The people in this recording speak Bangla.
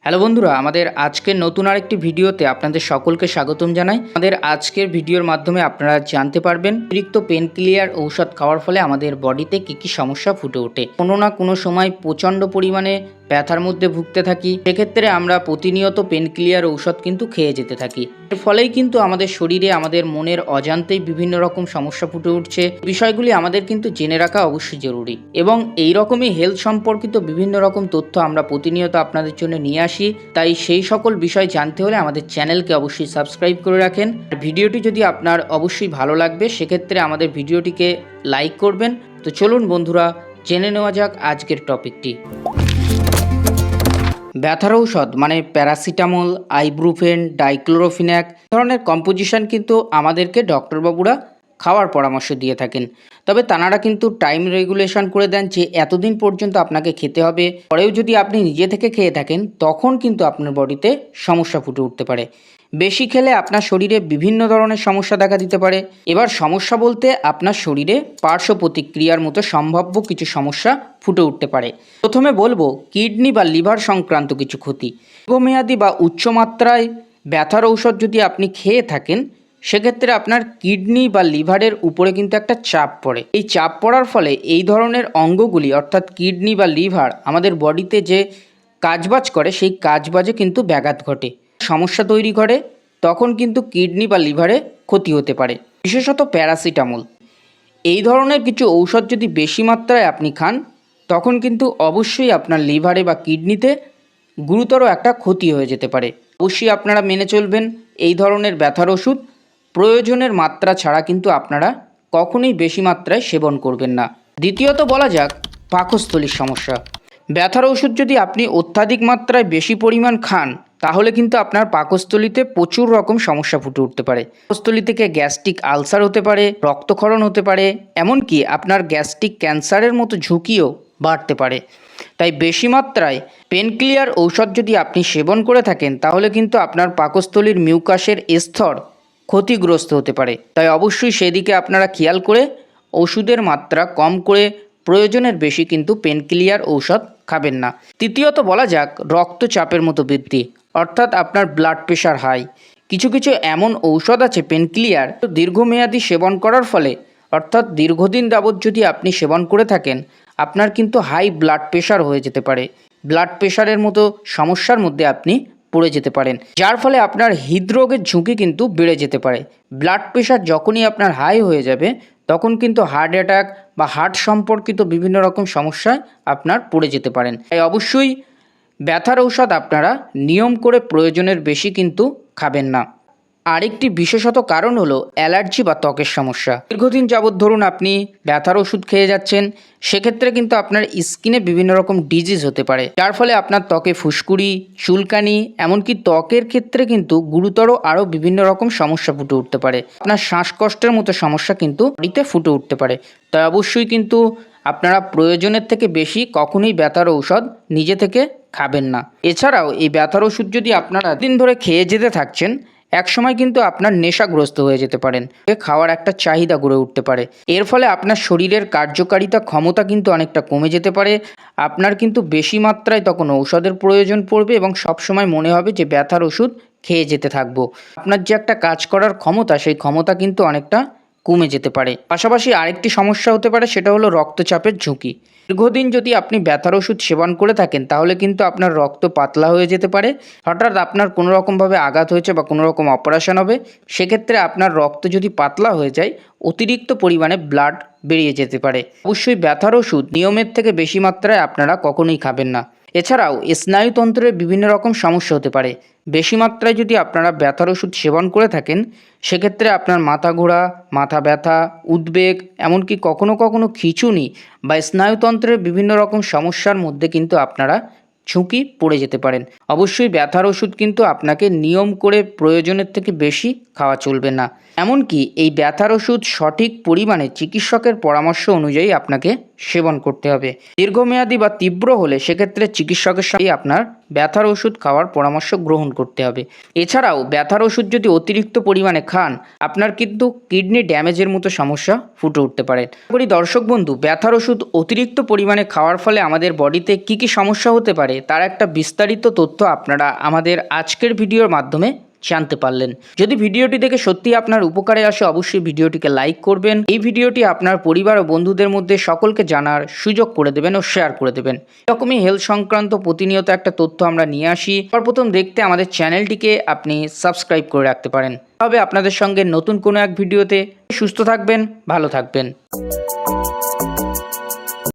হ্যালো বন্ধুরা, আমাদের আজকের নতুন আরেকটি ভিডিওতে আপনাদের সকলকে স্বাগতম জানাই। আমাদের আজকের ভিডিওর মাধ্যমে আপনারা জানতে পারবেন অতিরিক্ত পেন ক্লিয়ার ঔষধ খাওয়ার ফলে আমাদের বডিতে কী সমস্যা ফুটে ওঠে। কোনো না কোনো সময় প্রচণ্ড পরিমাণে ব্যথার মধ্যে ভুগতে থাকি, সেক্ষেত্রে আমরা প্রতিনিয়ত পেন ক্লিয়ার ঔষধ কিন্তু খেয়ে যেতে থাকি। এর ফলেই কিন্তু আমাদের শরীরে আমাদের মনের অজান্তেই বিভিন্ন রকম সমস্যা ফুটে উঠছে। বিষয়গুলি আমাদের কিন্তু জেনে রাখা অবশ্যই জরুরি, এবং এই রকমই হেলথ সম্পর্কিত বিভিন্ন রকম তথ্য আমরা প্রতিনিয়ত আপনাদের জন্য নিয়ে আসি। তাই সেই সকল বিষয় জানতে হলে আমাদের চ্যানেলকে অবশ্যই সাবস্ক্রাইব করে রাখেন। আর ভিডিওটি যদি আপনার অবশ্যই ভালো লাগবে, সেক্ষেত্রে আমাদের ভিডিওটিকে লাইক করবেন। তো চলুন বন্ধুরা, জেনে নেওয়া যাক আজকের টপিকটি। ব্যথার ঔষধ মানে প্যারাসিটামল, আইব্রুফেন, ডাইক্লোরোফিনাক ধরনের কম্পোজিশন কিন্তু আমাদেরকে ডক্টরবাবুরা খাওয়ার পরামর্শ দিয়ে থাকেন। তবে তাঁরা কিন্তু টাইম রেগুলেশন করে দেন যে এতদিন পর্যন্ত আপনাকে খেতে হবে। পরেও যদি আপনি নিজে থেকে খেয়ে থাকেন, তখন কিন্তু আপনার বডিতে সমস্যা ফুটে উঠতে পারে। বেশি খেলে আপনার শরীরে বিভিন্ন ধরনের সমস্যা দেখা দিতে পারে। এবার সমস্যা বলতে আপনার শরীরে পার্শ্ব প্রতিক্রিয়ার মতো সম্ভাব্য কিছু সমস্যা ফুটে উঠতে পারে। প্রথমে বলবো কিডনি বা লিভার সংক্রান্ত কিছু ক্ষতি। দীর্ঘমেয়াদী বা উচ্চমাত্রায় ব্যথার ঔষধ যদি আপনি খেয়ে থাকেন, সেক্ষেত্রে আপনার কিডনি বা লিভারের উপরে কিন্তু একটা চাপ পড়ে। এই চাপ পড়ার ফলে এই ধরনের অঙ্গগুলি অর্থাৎ কিডনি বা লিভার আমাদের বডিতে যে কাজবাজ করে, সেই কাজবাজে কিন্তু ব্যাঘাত ঘটে, সমস্যা তৈরি করে। তখন কিন্তু কিডনি বা লিভারে ক্ষতি হতে পারে। বিশেষত প্যারাসিটামল এই ধরনের কিছু ঔষধ যদি বেশি মাত্রায় আপনি খান, তখন কিন্তু অবশ্যই আপনার লিভারে বা কিডনিতে গুরুতর একটা ক্ষতি হয়ে যেতে পারে। অবশ্যই আপনারা মেনে চলবেন এই ধরনের ব্যথার ওষুধ প্রয়োজনের মাত্রা ছাড়া কিন্তু আপনারা কখনোই বেশি মাত্রায় সেবন করবেন না। দ্বিতীয়ত বলা যাক পাকস্থলীর সমস্যা। ব্যথার ওষুধ যদি আপনি অত্যাধিক মাত্রায় বেশি পরিমাণ খান, তাহলে কিন্তু আপনার পাকস্থলীতে প্রচুর রকম সমস্যা ফুটে উঠতে পারে। পাকস্থলী থেকে গ্যাস্ট্রিক আলসার হতে পারে, রক্তক্ষরণ হতে পারে, এমনকি আপনার গ্যাস্ট্রিক ক্যান্সারের মতো ঝুঁকিও বাড়তে পারে। তাই বেশি মাত্রায় পেন ক্লিয়ার ঔষধ যদি আপনি সেবন করে থাকেন, তাহলে কিন্তু আপনার পাকস্থলীর মিউকাসের স্তর ক্ষতিগ্রস্ত হতে পারে। তাই অবশ্যই সেদিকে আপনারা খেয়াল করে ওষুধের মাত্রা কম করে প্রয়োজনের বেশি কিন্তু পেন ক্লিয়ার ঔষধ খাবেন না। তৃতীয়ত বলা যাক রক্তচাপের মতো বৃদ্ধি, অর্থাৎ আপনার ব্লাড প্রেশার হাই। কিছু কিছু এমন ঔষধ আছে পেন ক্লিয়ার দীর্ঘমেয়াদী সেবন করার ফলে, অর্থাৎ দীর্ঘদিন যাবৎ যদি আপনি সেবন করে থাকেন, আপনার কিন্তু হাই ব্লাড প্রেশার হয়ে যেতে পারে। ব্লাড প্রেশারের মতো সমস্যার মধ্যে আপনি পড়ে যেতে পারেন, যার ফলে আপনার হৃদরোগের ঝুঁকি কিন্তু বেড়ে যেতে পারে। ব্লাড প্রেশার যখনই আপনার হাই হয়ে যাবে, তখন কিন্তু হার্ট অ্যাটাক বা হার্ট সম্পর্কিত বিভিন্ন রকম সমস্যায় আপনার পড়ে যেতে পারেন। তাই অবশ্যই ব্যথার ঔষধ আপনারা নিয়ম করে প্রয়োজনের বেশি কিন্তু খাবেন না। আরেকটি বিশেষত কারণ হলো অ্যালার্জি বা ত্বকের সমস্যা। দীর্ঘদিন যাবৎ ধরুন আপনি ব্যথার ওষুধ খেয়ে যাচ্ছেন, সেক্ষেত্রে কিন্তু আপনার স্কিনে বিভিন্ন রকম ডিজিজ হতে পারে, যার ফলে আপনার ত্বকে ফুসকুড়ি, চুলকানি, এমনকি ত্বকের ক্ষেত্রে কিন্তু গুরুতর আরও বিভিন্ন রকম সমস্যা ফুটে উঠতে পারে। আপনার শ্বাসকষ্টের মতো সমস্যা কিন্তু বডিতে ফুটে উঠতে পারে। তাই অবশ্যই কিন্তু আপনারা প্রয়োজনের থেকে বেশি কখনোই ব্যথার ঔষধ নিজে থেকে খাবেন না। এছাড়াও এই ব্যথার ওষুধ যদি আপনারা দিন ধরে খেয়ে যেতে থাকছেন, একসময় কিন্তু আপনার নেশাগ্রস্ত হয়ে যেতে পারেন, খাওয়ার একটা চাহিদা গড়ে উঠতে পারে। এর ফলে আপনার শরীরের কার্যকারিতা ক্ষমতা কিন্তু অনেকটা কমে যেতে পারে। আপনার কিন্তু বেশি মাত্রায় তখন ঔষধের প্রয়োজন পড়বে, এবং সবসময় মনে হবে যে ব্যথার ওষুধ খেয়ে যেতে থাকবো। আপনার যে একটা কাজ করার ক্ষমতা, সেই ক্ষমতা কিন্তু অনেকটা কমে যেতে পারে। পাশাপাশি আরেকটি সমস্যা হতে পারে, সেটা হলো রক্তচাপের ঝুঁকি। দীর্ঘদিন যদি আপনি ব্যথার ওষুধ সেবন করে থাকেন, তাহলে কিন্তু আপনার রক্ত পাতলা হয়ে যেতে পারে। হঠাৎ আপনার কোনো রকমভাবে আঘাত হয়েছে বা কোনো রকম অপারেশন হবে, সেক্ষেত্রে আপনার রক্ত যদি পাতলা হয়ে যায়, অতিরিক্ত পরিমাণে ব্লাড বেরিয়ে যেতে পারে। অবশ্যই ব্যথার ওষুধ নিয়মের থেকে বেশি মাত্রায় আপনারা কখনোই খাবেন না। এছাড়াও স্নায়ুতন্ত্রের বিভিন্ন রকম সমস্যা হতে পারে। বেশি মাত্রায় যদি আপনারা ব্যথার ওষুধ সেবন করে থাকেন, সেক্ষেত্রে আপনার মাথা ঘোরা, মাথা ব্যথা, উদ্বেগ, এমনকি কখনো কখনো খিঁচুনি বা স্নায়ুতন্ত্রের বিভিন্ন রকম সমস্যার মধ্যে কিন্তু আপনারা ঝুঁকি পড়ে যেতে পারেন। অবশ্যই ব্যথার ওষুধ কিন্তু আপনাকে নিয়ম করে প্রয়োজনের থেকে বেশি খাওয়া চলবে না। এমনকি এই ব্যথার ওষুধ সঠিক পরিমাণে চিকিৎসকের পরামর্শ অনুযায়ী আপনাকে সেবন করতে হবে। দীর্ঘমেয়াদী বা তীব্র হলে সেক্ষেত্রে চিকিৎসকের সঙ্গে আপনার ব্যথার ওষুধ খাওয়ার পরামর্শ গ্রহণ করতে হবে। এছাড়াও ব্যথার ওষুধ যদি অতিরিক্ত পরিমাণে খান, আপনার কিন্তু কিডনি ড্যামেজের মতো সমস্যা ফুটে উঠতে পারে। আশা করি দর্শক বন্ধু, ব্যথার ওষুধ অতিরিক্ত পরিমাণে খাওয়ার ফলে আমাদের বডিতে কী কী সমস্যা হতে পারে তার একটা বিস্তারিত তথ্য আপনারা আমাদের আজকের ভিডিওর মাধ্যমে জানতে পারলেন। যদি ভিডিওটি দেখে সত্যি আপনার উপকারে আসে, অবশ্যই ভিডিওটিকে লাইক করবেন। এই ভিডিওটি আপনার পরিবার ও বন্ধুদের মধ্যে সকলকে জানার সুযোগ করে দেবেন ও শেয়ার করে দেবেন। এরকমই হেলথ সংক্রান্ত প্রতিনিয়ত একটা তথ্য আমরা নিয়ে আসি। সর্বপ্রথম দেখতে আমাদের চ্যানেলটিকে আপনি সাবস্ক্রাইব করে রাখতে পারেন। তবে আপনাদের সঙ্গে নতুন কোনো এক ভিডিওতে। সুস্থ থাকবেন, ভালো থাকবেন।